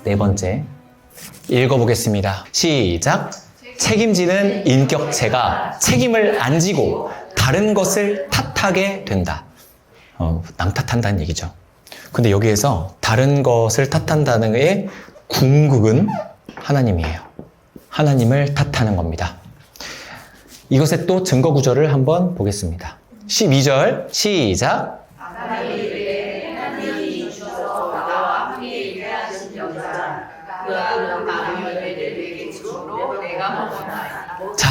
네 번째 읽어보겠습니다. 시작. 책임지는 인격체가 책임을 안 지고 다른 것을 탓하게 된다. 낭탓한다는 얘기죠. 근데 여기에서 다른 것을 탓한다는 게 궁극은 하나님이에요. 하나님을 탓하는 겁니다. 이것의 또 증거 구절을 한번 보겠습니다. 12절 시작. 하나님이 주셔서 나와 함께 일하신 여자 그가 나에게 주로 내가 먹었나이다. 자,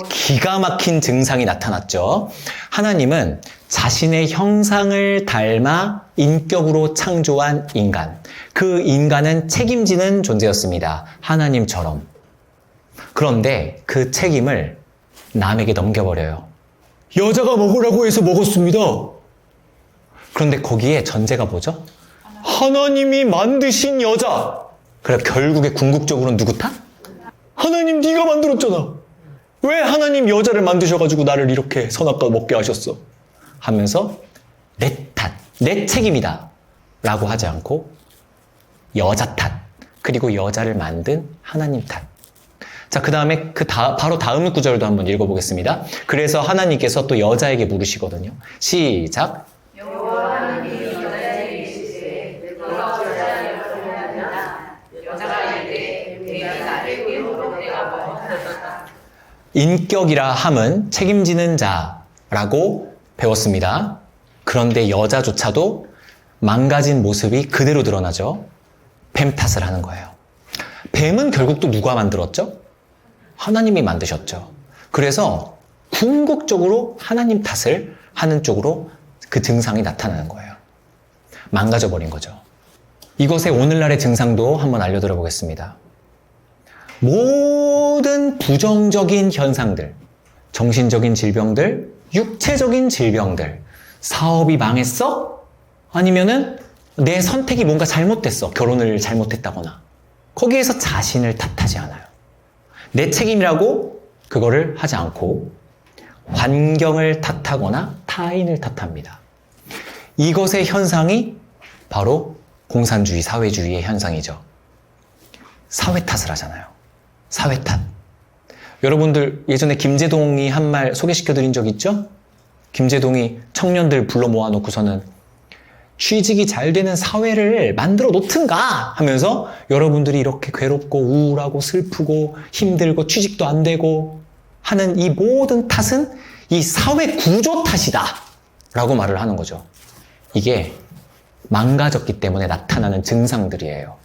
기가 막힌 증상이 나타났죠. 하나님은 자신의 형상을 닮아 인격으로 창조한 인간. 그 인간은 책임지는 존재였습니다. 하나님처럼. 그런데 그 책임을 남에게 넘겨버려요. 여자가 먹으라고 해서 먹었습니다. 그런데 거기에 전제가 뭐죠? 하나님이 만드신 여자. 그래 결국에 궁극적으로는 누구 탓? 하나님 네가 만들었잖아. 왜 하나님 여자를 만드셔가지고 나를 이렇게 선악과 먹게 하셨어? 하면서 내 탓, 내 책임이다 라고 하지 않고 여자 탓, 그리고 여자를 만든 하나님 탓. 자, 그 다음에 바로 다음 구절도 한번 읽어보겠습니다. 그래서 하나님께서 또 여자에게 물으시거든요. 시작. 여호와 하나님이 여자에게 이르시되 너가 여자의 역할을 하느냐 여자가 이르되 내가 나를 깨우므로 내가 먹었다. 인격이라 함은 책임지는 자라고 배웠습니다. 그런데 여자조차도 망가진 모습이 그대로 드러나죠. 뱀 탓을 하는 거예요. 뱀은 결국 또 누가 만들었죠? 하나님이 만드셨죠. 그래서 궁극적으로 하나님 탓을 하는 쪽으로 그 증상이 나타나는 거예요. 망가져 버린 거죠. 이것의 오늘날의 증상도 한번 알려드려 보겠습니다. 모든 부정적인 현상들, 정신적인 질병들, 육체적인 질병들, 사업이 망했어? 아니면은 내 선택이 뭔가 잘못됐어. 결혼을 잘못했다거나. 거기에서 자신을 탓하지 않아요. 내 책임이라고 그거를 하지 않고 환경을 탓하거나 타인을 탓합니다. 이것의 현상이 바로 공산주의, 사회주의의 현상이죠. 사회 탓을 하잖아요. 사회 탓. 여러분들 예전에 김제동이 한 말 소개시켜드린 적 있죠? 김제동이 청년들 불러 모아놓고서는 취직이 잘 되는 사회를 만들어 놓든가 하면서 여러분들이 이렇게 괴롭고 우울하고 슬프고 힘들고 취직도 안 되고 하는 이 모든 탓은 이 사회 구조 탓이다 라고 말을 하는 거죠. 이게 망가졌기 때문에 나타나는 증상들이에요.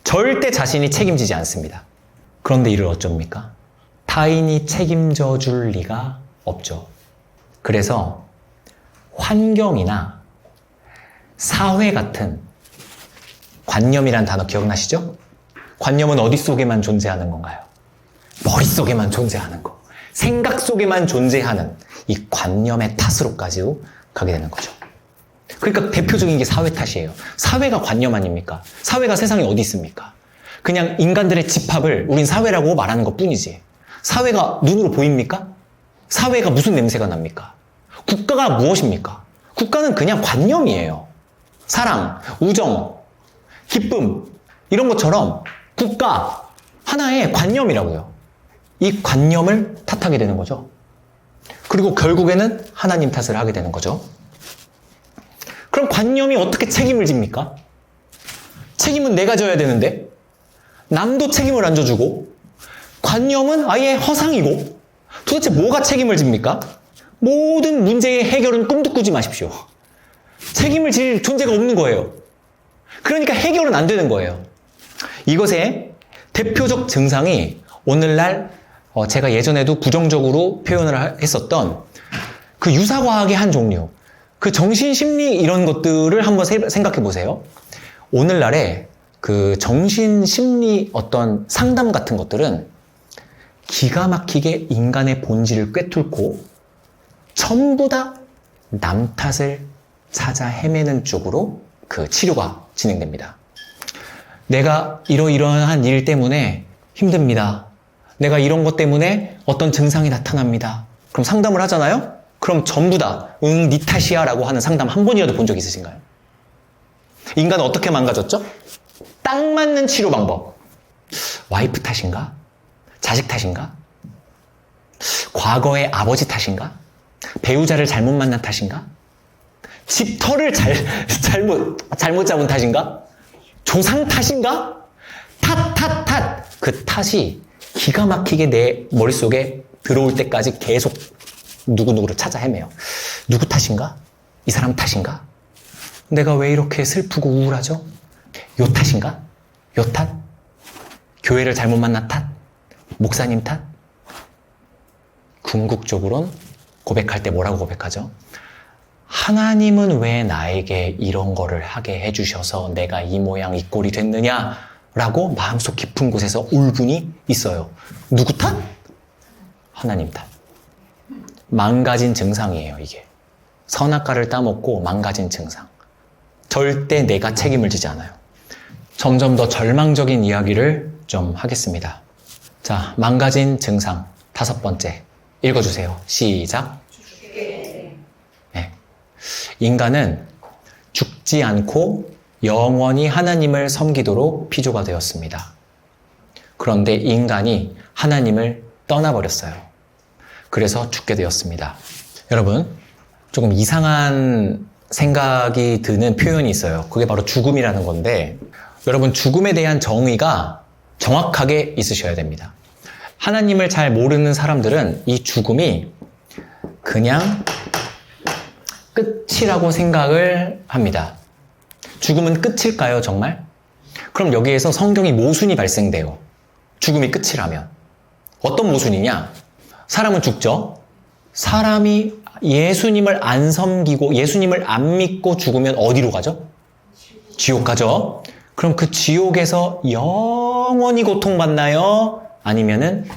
절대 자신이 책임지지 않습니다. 그런데 이를 어쩝니까? 타인이 책임져 줄 리가 없죠. 그래서 환경이나 사회 같은 관념이란 단어 기억나시죠? 관념은 어디 속에만 존재하는 건가요? 머릿속에만 존재하는 거. 생각 속에만 존재하는 이 관념의 탓으로까지 가게 되는 거죠. 그러니까 대표적인 게 사회 탓이에요. 사회가 관념 아닙니까? 사회가 세상에 어디 있습니까? 그냥 인간들의 집합을 우린 사회라고 말하는 것 뿐이지. 사회가 눈으로 보입니까? 사회가 무슨 냄새가 납니까? 국가가 무엇입니까? 국가는 그냥 관념이에요. 사랑, 우정, 기쁨 이런 것처럼 국가 하나의 관념이라고요. 이 관념을 탓하게 되는 거죠. 그리고 결국에는 하나님 탓을 하게 되는 거죠. 그럼 관념이 어떻게 책임을 집니까? 책임은 내가 져야 되는데 남도 책임을 안 져주고 관념은 아예 허상이고 도대체 뭐가 책임을 집니까? 모든 문제의 해결은 꿈도 꾸지 마십시오. 책임을 질 존재가 없는 거예요. 그러니까 해결은 안 되는 거예요. 이것의 대표적 증상이 오늘날 제가 예전에도 부정적으로 표현을 했었던 그 유사과학의 한 종류, 그 정신심리 이런 것들을 한번 생각해 보세요. 오늘날에 그 정신심리 어떤 상담 같은 것들은 기가 막히게 인간의 본질을 꿰뚫고 전부 다 남 탓을 찾아 헤매는 쪽으로 그 치료가 진행됩니다. 내가 이러이러한 일 때문에 힘듭니다. 내가 이런 것 때문에 어떤 증상이 나타납니다. 그럼 상담을 하잖아요? 그럼 전부 다 응, 네 탓이야 라고 하는 상담 한 번이라도 본 적 있으신가요? 인간은 어떻게 망가졌죠? 딱 맞는 치료 방법. 와이프 탓인가? 자식 탓인가? 과거의 아버지 탓인가? 배우자를 잘못 만난 탓인가? 집터를 잘못 잡은 탓인가? 조상 탓인가? 탓. 그 탓이 기가 막히게 내 머릿속에 들어올 때까지 계속 누구누구를 찾아 헤매요. 누구 탓인가? 이 사람 탓인가? 내가 왜 이렇게 슬프고 우울하죠? 요 탓인가? 요 탓? 교회를 잘못 만난 탓? 목사님 탓? 궁극적으로는 고백할 때 뭐라고 고백하죠? 하나님은 왜 나에게 이런 거를 하게 해주셔서 내가 이 모양 이 꼴이 됐느냐? 라고 마음속 깊은 곳에서 울분이 있어요. 누구 탓? 하나님 탓. 망가진 증상이에요, 이게. 선악과를 따먹고 망가진 증상. 절대 내가 책임을 지지 않아요. 점점 더 절망적인 이야기를 좀 하겠습니다. 자, 망가진 증상 5번째. 읽어주세요. 시작. 네. 인간은 죽지 않고 영원히 하나님을 섬기도록 피조가 되었습니다. 그런데 인간이 하나님을 떠나버렸어요. 그래서 죽게 되었습니다. 여러분, 조금 이상한 생각이 드는 표현이 있어요. 그게 바로 죽음이라는 건데, 여러분, 죽음에 대한 정의가 정확하게 있으셔야 됩니다. 하나님을 잘 모르는 사람들은 이 죽음이 그냥 끝이라고 생각을 합니다. 죽음은 끝일까요, 정말? 그럼 여기에서 성경이 모순이 발생돼요. 죽음이 끝이라면. 어떤 모순이냐? 사람은 죽죠? 사람이 예수님을 안 섬기고 예수님을 안 믿고 죽으면 어디로 가죠? 지옥 가죠? 그럼 그 지옥에서 영원히 고통받나요? 아니면은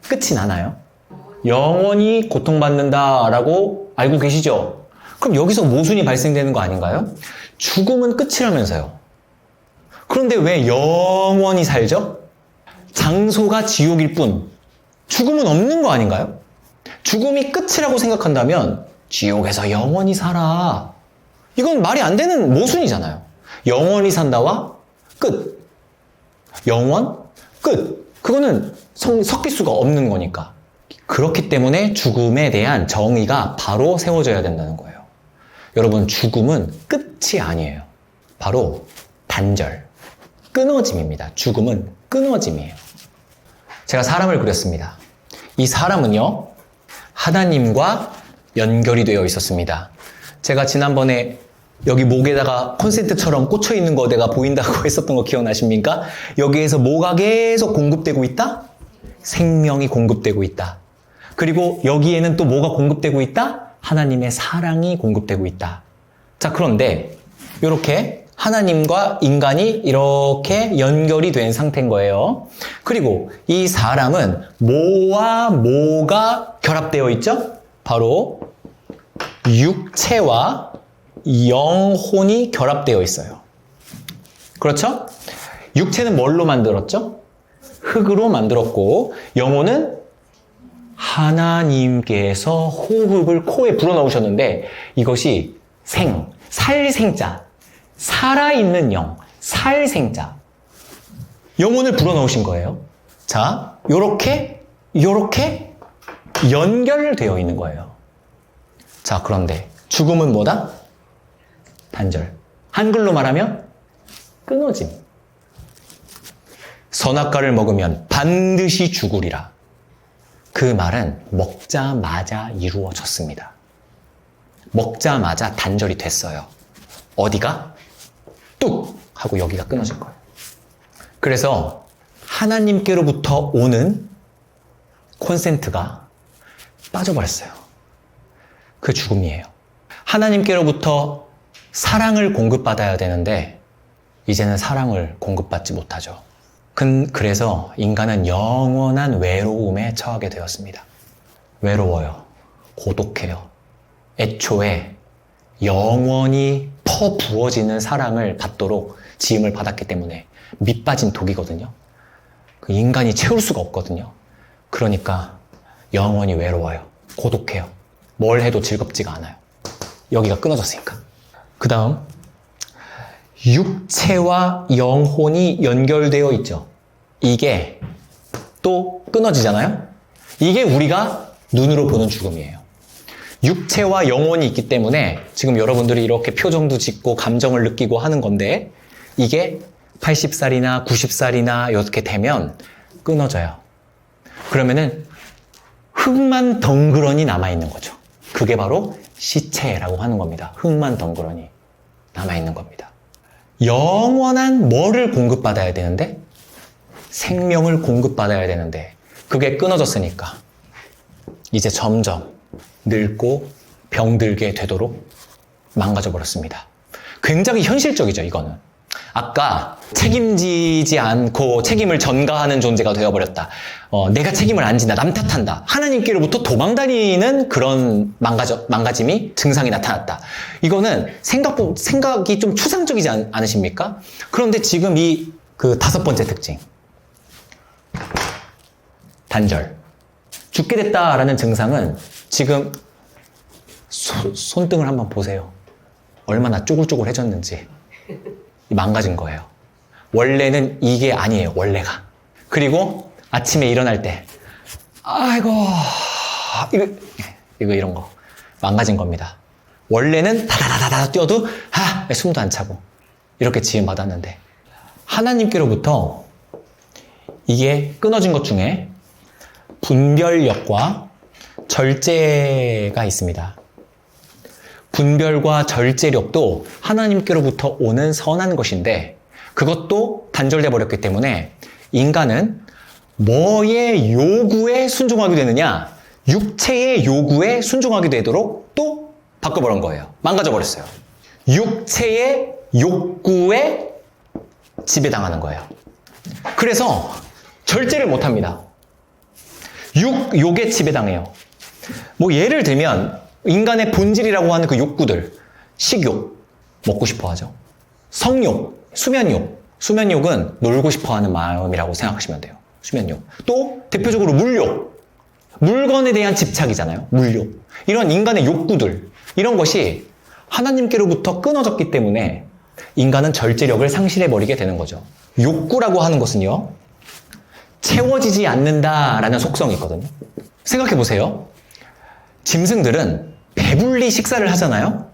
끝이 나나요? 영원히 고통받는다라고 알고 계시죠? 그럼 여기서 모순이 발생되는 거 아닌가요? 죽음은 끝이라면서요. 그런데 왜 영원히 살죠? 장소가 지옥일 뿐 죽음은 없는 거 아닌가요? 죽음이 끝이라고 생각한다면 지옥에서 영원히 살아. 이건 말이 안 되는 모순이잖아요. 영원히 산다와 끝. 영원, 끝. 그거는 섞일 수가 없는 거니까. 그렇기 때문에 죽음에 대한 정의가 바로 세워져야 된다는 거예요. 여러분, 죽음은 끝이 아니에요. 바로 단절, 끊어짐입니다. 죽음은 끊어짐이에요. 제가 사람을 그렸습니다. 이 사람은요, 하나님과 연결이 되어 있었습니다. 제가 지난번에 여기 목에다가 콘센트처럼 꽂혀 있는 거 내가 보인다고 했었던 거 기억나십니까? 여기에서 뭐가 계속 공급되고 있다? 생명이 공급되고 있다. 그리고 여기에는 또 뭐가 공급되고 있다? 하나님의 사랑이 공급되고 있다. 자, 그런데 이렇게 하나님과 인간이 이렇게 연결이 된 상태인 거예요. 그리고 이 사람은 뭐와 뭐가 결합되어 있죠? 바로 육체와 영혼이 결합되어 있어요. 그렇죠? 육체는 뭘로 만들었죠? 흙으로 만들었고, 영혼은 하나님께서 호흡을 코에 불어넣으셨는데, 이것이 살생자, 살아있는 영, 살생자, 영혼을 불어넣으신 거예요. 자, 요렇게 연결되어 있는 거예요. 자, 그런데 죽음은 뭐다? 단절. 한글로 말하면 끊어짐. 선악과를 먹으면 반드시 죽으리라. 그 말은 먹자마자 이루어졌습니다. 먹자마자 단절이 됐어요. 어디가? 뚝! 하고 여기가 끊어질 거예요. 그래서 하나님께로부터 오는 콘센트가 빠져버렸어요. 그 죽음이에요. 하나님께로부터 사랑을 공급받아야 되는데 이제는 사랑을 공급받지 못하죠. 그래서 인간은 영원한 외로움에 처하게 되었습니다. 외로워요. 고독해요. 애초에 영원히 퍼부어지는 사랑을 받도록 지음을 받았기 때문에 밑빠진 독이거든요. 그 인간이 채울 수가 없거든요. 그러니까 영원히 외로워요. 고독해요. 뭘 해도 즐겁지가 않아요. 여기가 끊어졌으니까. 그 다음 육체와 영혼이 연결되어 있죠. 이게 또 끊어지잖아요. 이게 우리가 눈으로 보는 죽음이에요. 육체와 영혼이 있기 때문에 지금 여러분들이 이렇게 표정도 짓고 감정을 느끼고 하는 건데 이게 80살이나 90살이나 이렇게 되면 끊어져요. 그러면은 흙만 덩그러니 남아있는 거죠. 그게 바로 시체라고 하는 겁니다. 흙만 덩그러니 남아있는 겁니다. 영원한 뭐를 공급받아야 되는데? 생명을 공급받아야 되는데 그게 끊어졌으니까 이제 점점 늙고 병들게 되도록 망가져 버렸습니다. 굉장히 현실적이죠, 이거는. 아까 책임지지 않고 책임을 전가하는 존재가 되어버렸다. 내가 책임을 안 진다. 남 탓한다. 하나님께로부터 도망다니는 그런 망가짐이 증상이 나타났다. 이거는 생각이 좀 추상적이지 않으십니까? 그런데 지금 이 그 5번째 특징. 단절. 죽게 됐다라는 증상은 지금 손등을 한번 보세요. 얼마나 쪼글쪼글해졌는지. 망가진 거예요. 원래는 이게 아니에요, 원래가. 그리고 아침에 일어날 때, 아이고, 이거 이런 거. 망가진 겁니다. 원래는 다다다다다 뛰어도, 숨도 안 차고. 이렇게 지음받았는데, 하나님께로부터 이게 끊어진 것 중에 분별력과 절제가 있습니다. 분별과 절제력도 하나님께로부터 오는 선한 것인데 그것도 단절돼 버렸기 때문에 인간은 뭐의 요구에 순종하게 되느냐? 육체의 요구에 순종하게 되도록 또 바꿔버린 거예요. 망가져 버렸어요. 육체의 욕구에 지배당하는 거예요. 그래서 절제를 못합니다. 욕에 지배당해요. 뭐 예를 들면 인간의 본질이라고 하는 그 욕구들, 식욕, 먹고 싶어 하죠. 성욕, 수면욕. 수면욕은 놀고 싶어 하는 마음이라고 생각하시면 돼요. 수면욕. 또 대표적으로 물욕. 물건에 대한 집착이잖아요. 물욕. 이런 인간의 욕구들, 이런 것이 하나님께로부터 끊어졌기 때문에 인간은 절제력을 상실해버리게 되는 거죠. 욕구라고 하는 것은요, 채워지지 않는다라는 속성이 있거든요. 생각해 보세요. 짐승들은 배불리 식사를 하잖아요?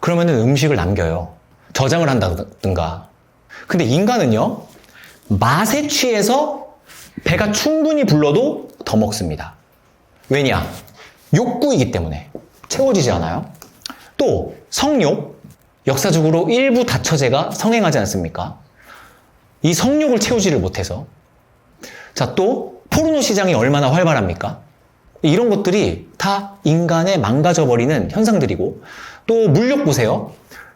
그러면은 음식을 남겨요. 저장을 한다든가. 근데 인간은요, 맛에 취해서 배가 충분히 불러도 더 먹습니다. 왜냐? 욕구이기 때문에. 채워지지 않아요. 또 성욕, 역사적으로 일부 다처제가 성행하지 않습니까? 이 성욕을 채우지를 못해서. 자, 또 포르노 시장이 얼마나 활발합니까? 이런 것들이 다 인간의 망가져버리는 현상들이고, 또 물욕 보세요.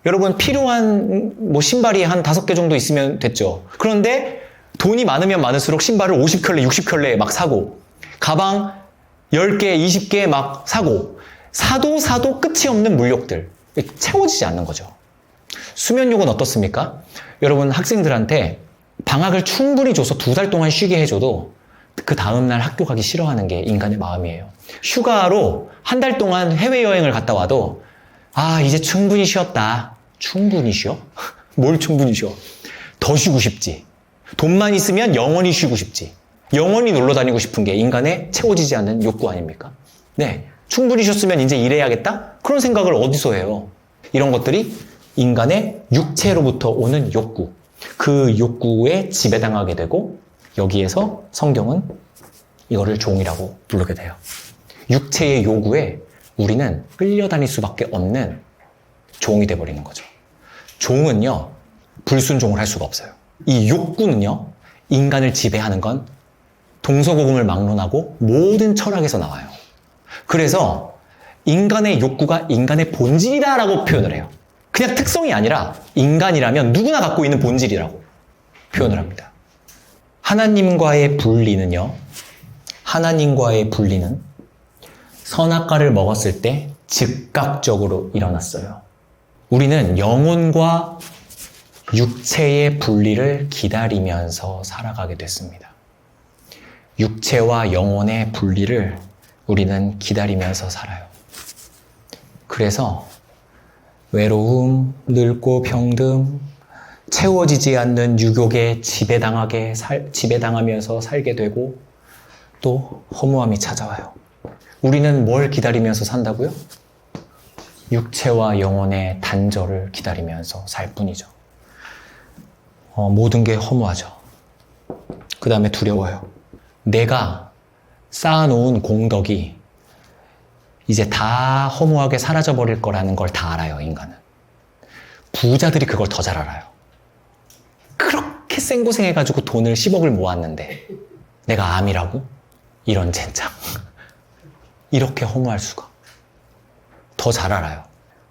여러분 필요한 뭐 신발이 한 5개 정도 있으면 됐죠. 그런데 돈이 많으면 많을수록 신발을 50켤레, 60켤레 막 사고, 가방 10개, 20개 막 사고, 사도 끝이 없는 물욕들. 채워지지 않는 거죠. 수면욕은 어떻습니까? 여러분 학생들한테 방학을 충분히 줘서 2달 동안 쉬게 해줘도 그 다음날 학교 가기 싫어하는 게 인간의 마음이에요. 휴가로 1달 동안 해외여행을 갔다 와도 이제 충분히 쉬었다. 충분히 쉬어? 뭘 충분히 쉬어? 더 쉬고 싶지. 돈만 있으면 영원히 쉬고 싶지. 영원히 놀러 다니고 싶은 게 인간의 채워지지 않는 욕구 아닙니까? 네, 충분히 쉬었으면 이제 일해야겠다? 그런 생각을 어디서 해요? 이런 것들이 인간의 육체로부터 오는 욕구. 그 욕구에 지배당하게 되고, 여기에서 성경은 이거를 종이라고 부르게 돼요. 육체의 요구에 우리는 끌려다닐 수밖에 없는 종이 돼버리는 거죠. 종은요, 불순종을 할 수가 없어요. 이 욕구는요, 인간을 지배하는 건 동서고금을 막론하고 모든 철학에서 나와요. 그래서 인간의 욕구가 인간의 본질이다라고 표현을 해요. 그냥 특성이 아니라 인간이라면 누구나 갖고 있는 본질이라고 표현을 합니다. 하나님과의 분리는 선악과를 먹었을 때 즉각적으로 일어났어요. 우리는 영혼과 육체의 분리를 기다리면서 살아가게 됐습니다. 육체와 영혼의 분리를 우리는 기다리면서 살아요. 그래서 외로움, 늙고 병듦, 채워지지 않는 유욕에 지배당하면서 살게 되고 또 허무함이 찾아와요. 우리는 뭘 기다리면서 산다고요? 육체와 영혼의 단절을 기다리면서 살 뿐이죠. 모든 게 허무하죠. 그 다음에 두려워요. 내가 쌓아놓은 공덕이 이제 다 허무하게 사라져버릴 거라는 걸 다 알아요, 인간은. 부자들이 그걸 더 잘 알아요. 그렇게 생고생해가지고 돈을 10억을 모았는데 내가 암이라고? 이런 젠장. 이렇게 허무할 수가. 더 잘 알아요.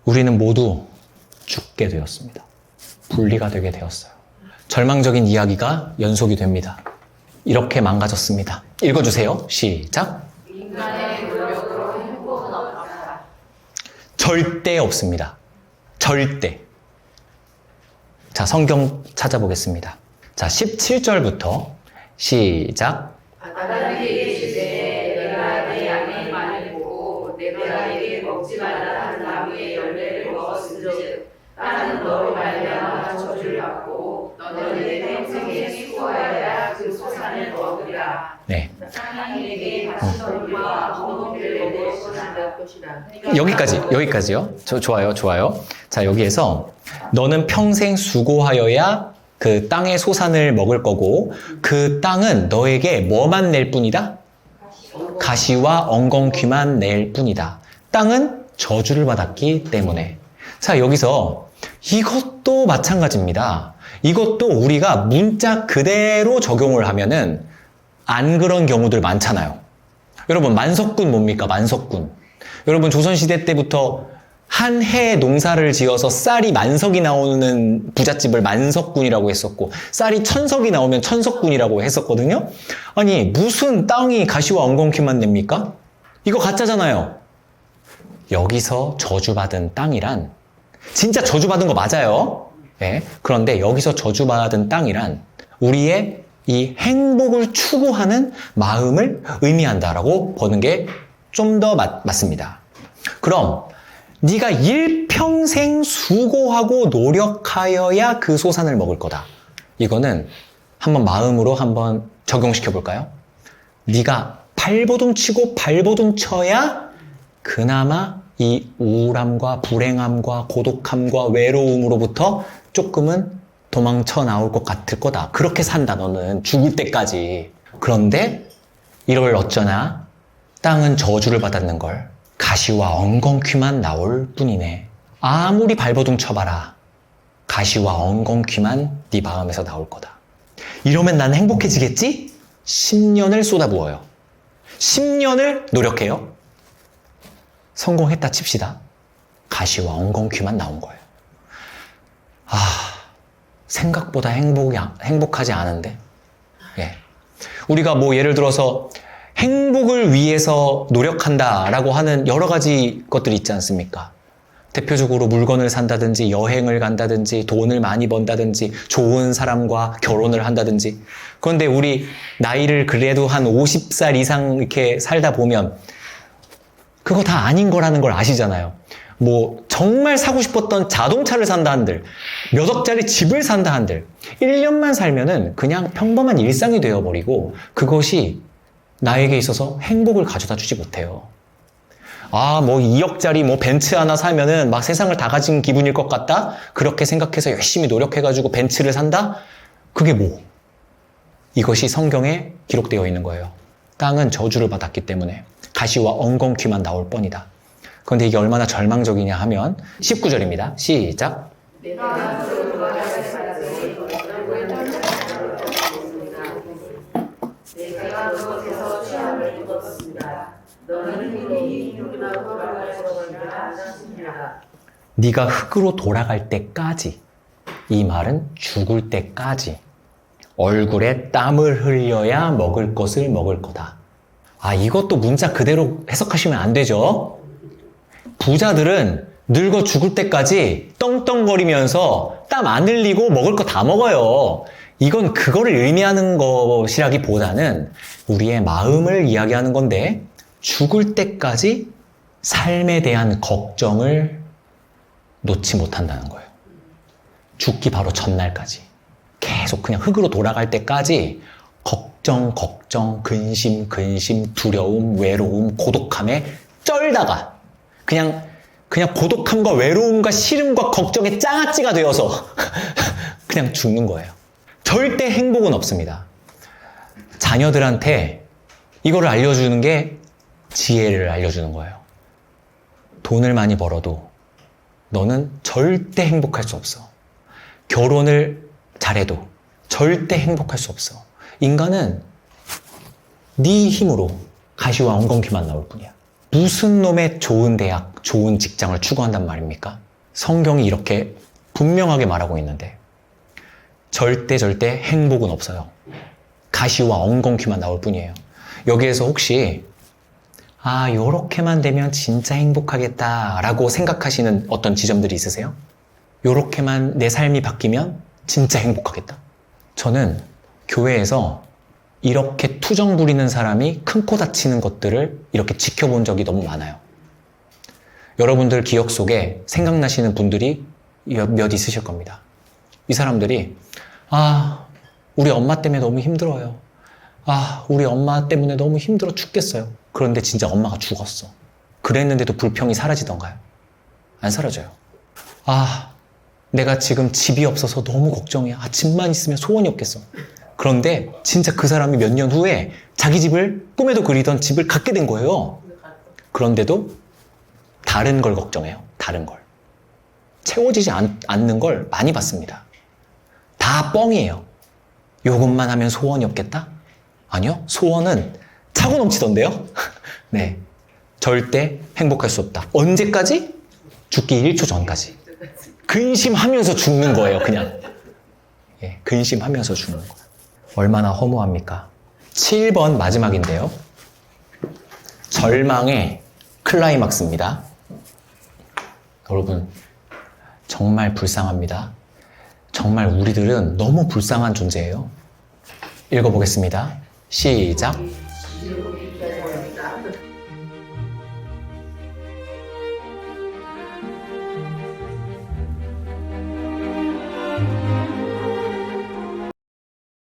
우리는 모두 죽게 되었습니다. 분리가 되게 되었어요. 절망적인 이야기가 연속이 됩니다. 이렇게 망가졌습니다. 읽어주세요. 시작. 인간의 노력으로 행복은 없다. 절대 없습니다. 절대. 자, 성경 찾아보겠습니다. 자, 17절부터 시작. 아담에게 이르시되 내가 내 양의 만을 보고 내가 내게 먹지 말라 한 나무의 열매를 먹었은즉 나는 너로 말미암아 저주를 받고 너는 내 평생에 수고하여야 그 소산을 먹으리라. 네. 사람에게 다시 너희와 엉겅퀴를 먹을 것이라. 여기까지요. 좋아요. 자, 여기에서 너는 평생 수고하여야 그 땅의 소산을 먹을 거고 그 땅은 너에게 뭐만 낼 뿐이다? 가시와 엉겅퀴만 낼 뿐이다. 땅은 저주를 받았기 때문에. 자, 여기서 이것도 마찬가지입니다. 이것도 우리가 문자 그대로 적용을 하면은 안 그런 경우들 많잖아요. 여러분, 만석군 뭡니까? 만석군. 여러분, 조선시대 때부터 한 해 농사를 지어서 쌀이 만석이 나오는 부잣집을 만석군이라고 했었고, 쌀이 천석이 나오면 천석군이라고 했었거든요. 아니, 무슨 땅이 가시와 엉겅퀴만 냅니까? 이거 가짜잖아요. 여기서 저주받은 땅이란, 진짜 저주받은 거 맞아요. 네. 그런데 여기서 저주받은 땅이란 우리의 이 행복을 추구하는 마음을 의미한다라고 보는 게 좀 더 맞습니다. 그럼 네가 일평생 수고하고 노력하여야 그 소산을 먹을 거다. 이거는 한번 마음으로 한번 적용시켜 볼까요? 네가 발버둥 치고 발버둥 쳐야 그나마 이 우울함과 불행함과 고독함과 외로움으로부터 조금은 도망쳐 나올 것 같을 거다. 그렇게 산다, 너는. 죽을 때까지. 그런데 이걸 어쩌나 땅은 저주를 받았는 걸. 가시와 엉겅퀴만 나올 뿐이네. 아무리 발버둥 쳐봐라. 가시와 엉겅퀴만 네 마음에서 나올 거다. 이러면 난 행복해지겠지? 10년을 쏟아부어요. 10년을 노력해요. 성공했다 칩시다. 가시와 엉겅퀴만 나온 거예요. 생각보다 행복하지 않은데. 예. 우리가 뭐 예를 들어서 행복을 위해서 노력한다라고 하는 여러 가지 것들이 있지 않습니까? 대표적으로 물건을 산다든지 여행을 간다든지 돈을 많이 번다든지 좋은 사람과 결혼을 한다든지. 그런데 우리 나이를 그래도 한 50살 이상 이렇게 살다 보면 그거 다 아닌 거라는 걸 아시잖아요. 뭐 정말 사고 싶었던 자동차를 산다 한들, 몇 억짜리 집을 산다 한들 1년만 살면은 그냥 평범한 일상이 되어버리고 그것이 나에게 있어서 행복을 가져다 주지 못해요. 뭐 2억짜리 뭐 벤츠 하나 사면은 막 세상을 다 가진 기분일 것 같다? 그렇게 생각해서 열심히 노력해가지고 벤츠를 산다? 그게 뭐? 이것이 성경에 기록되어 있는 거예요. 땅은 저주를 받았기 때문에 가시와 엉겅퀴만 나올 뻔이다. 그런데 이게 얼마나 절망적이냐 하면 19절입니다. 시작. 내가 그곳에서 취함을 입었습니다. 너는 이 흙으로 돌아갈 것이라 하셨습니다. 네가 흙으로 돌아갈 때까지, 이 말은 죽을 때까지 얼굴에 땀을 흘려야 먹을 것을 먹을 거다. 이것도 문자 그대로 해석하시면 안 되죠. 부자들은 늙어 죽을 때까지 떵떵거리면서 땀 안 흘리고 먹을 거 다 먹어요. 이건 그거를 의미하는 것이라기보다는 우리의 마음을 이야기하는 건데, 죽을 때까지 삶에 대한 걱정을 놓지 못한다는 거예요. 죽기 바로 전날까지 계속 그냥 흙으로 돌아갈 때까지 걱정, 근심, 두려움, 외로움, 고독함에 쩔다가 그냥 고독함과 외로움과 싫음과 걱정의 장아찌가 되어서 그냥 죽는 거예요. 절대 행복은 없습니다. 자녀들한테 이거를 알려주는 게 지혜를 알려주는 거예요. 돈을 많이 벌어도 너는 절대 행복할 수 없어. 결혼을 잘해도 절대 행복할 수 없어. 인간은 네 힘으로 가시와 엉겅퀴만 나올 뿐이야. 무슨 놈의 좋은 대학, 좋은 직장을 추구한단 말입니까? 성경이 이렇게 분명하게 말하고 있는데 절대 행복은 없어요. 가시와 엉겅퀴만 나올 뿐이에요. 여기에서 혹시 요렇게만 되면 진짜 행복하겠다 라고 생각하시는 어떤 지점들이 있으세요? 요렇게만 내 삶이 바뀌면 진짜 행복하겠다. 저는 교회에서 이렇게 투정 부리는 사람이 큰 코 다치는 것들을 이렇게 지켜본 적이 너무 많아요. 여러분들 기억 속에 생각나시는 분들이 몇 있으실 겁니다. 이 사람들이 우리 엄마 때문에 너무 힘들어요. 우리 엄마 때문에 너무 힘들어 죽겠어요. 그런데 진짜 엄마가 죽었어. 그랬는데도 불평이 사라지던가요? 안 사라져요. 내가 지금 집이 없어서 너무 걱정이야. 집만 있으면 소원이 없겠어. 그런데 진짜 그 사람이 몇 년 후에 자기 집을 꿈에도 그리던 집을 갖게 된 거예요. 그런데도 다른 걸 걱정해요. 다른 걸. 채워지지 않는 걸 많이 봤습니다. 다 뻥이에요. 요것만 하면 소원이 없겠다? 아니요. 소원은 차고 넘치던데요? 네. 절대 행복할 수 없다. 언제까지? 죽기 1초 전까지. 근심하면서 죽는 거예요, 그냥. 근심하면서 죽는 거예요. 얼마나 허무합니까? 7번 마지막인데요. 절망의 클라이막스입니다. 여러분, 정말 불쌍합니다. 정말 우리들은 너무 불쌍한 존재예요. 읽어보겠습니다. 시작.